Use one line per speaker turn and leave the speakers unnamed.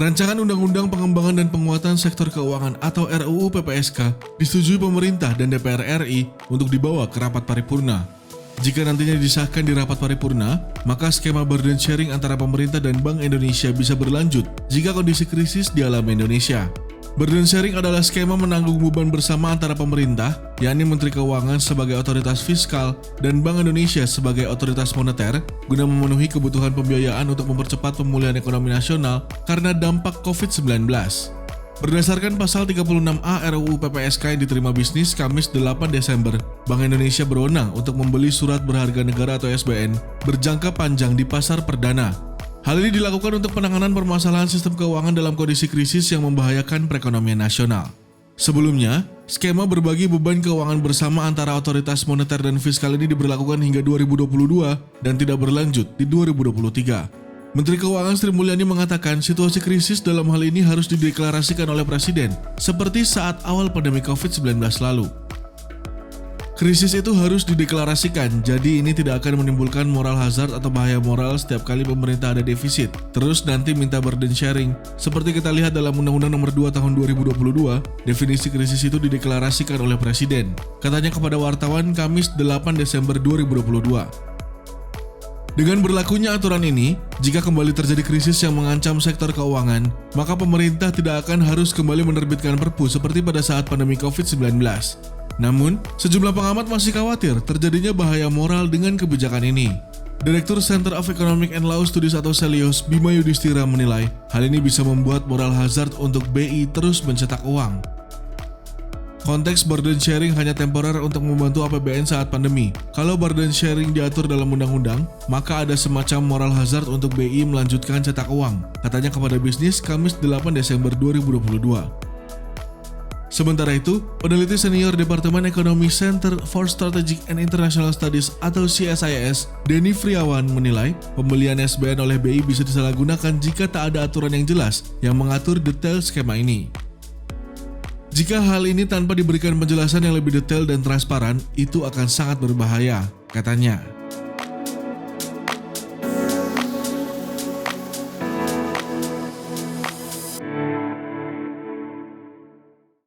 Rancangan Undang-Undang Pengembangan dan Penguatan Sektor Keuangan atau RUU PPSK disetujui pemerintah dan DPR RI untuk dibawa ke rapat paripurna. Jika nantinya disahkan di rapat paripurna, maka skema burden sharing antara pemerintah dan Bank Indonesia bisa berlanjut jika kondisi krisis dialami Indonesia. Burden sharing adalah skema menanggung beban bersama antara pemerintah, yakni Menteri Keuangan sebagai otoritas fiskal dan Bank Indonesia sebagai otoritas moneter, guna memenuhi kebutuhan pembiayaan untuk mempercepat pemulihan ekonomi nasional karena dampak COVID-19. Berdasarkan pasal 36A RUU PPSK yang diterima bisnis Kamis 8 Desember, Bank Indonesia berwenang untuk membeli surat berharga negara atau SBN berjangka panjang di pasar perdana. Hal ini dilakukan untuk penanganan permasalahan sistem keuangan dalam kondisi krisis yang membahayakan perekonomian nasional. Sebelumnya, skema berbagi beban keuangan bersama antara otoritas moneter dan fiskal ini diberlakukan hingga 2022 dan tidak berlanjut di 2023. Menteri Keuangan Sri Mulyani mengatakan situasi krisis dalam hal ini harus dideklarasikan oleh Presiden, seperti saat awal pandemi COVID-19 lalu. Krisis itu harus dideklarasikan, jadi ini tidak akan menimbulkan moral hazard atau bahaya moral setiap kali pemerintah ada defisit. Terus nanti minta burden sharing. Seperti kita lihat dalam Undang-Undang Nomor 2 Tahun 2022, definisi krisis itu dideklarasikan oleh Presiden. Katanya kepada wartawan Kamis 8 Desember 2022. Dengan berlakunya aturan ini, jika kembali terjadi krisis yang mengancam sektor keuangan, maka pemerintah tidak akan harus kembali menerbitkan Perpu seperti pada saat pandemi COVID-19. Namun, sejumlah pengamat masih khawatir terjadinya bahaya moral dengan kebijakan ini. Direktur Center of Economic and Law Studies atau CELIOS, Bima Yudhistira menilai hal ini bisa membuat moral hazard untuk BI terus mencetak uang. Konteks burden sharing hanya temporer untuk membantu APBN saat pandemi. Kalau burden sharing diatur dalam undang-undang, maka ada semacam moral hazard untuk BI melanjutkan cetak uang, katanya kepada bisnis Kamis 8 Desember 2022. Sementara itu, peneliti senior Departemen Ekonomi Center for Strategic and International Studies atau CSIS, Denny Friawan menilai pembelian SBN oleh BI bisa disalahgunakan jika tak ada aturan yang jelas yang mengatur detail skema ini. Jika hal ini tanpa diberikan penjelasan yang lebih detail dan transparan, itu akan sangat berbahaya, katanya.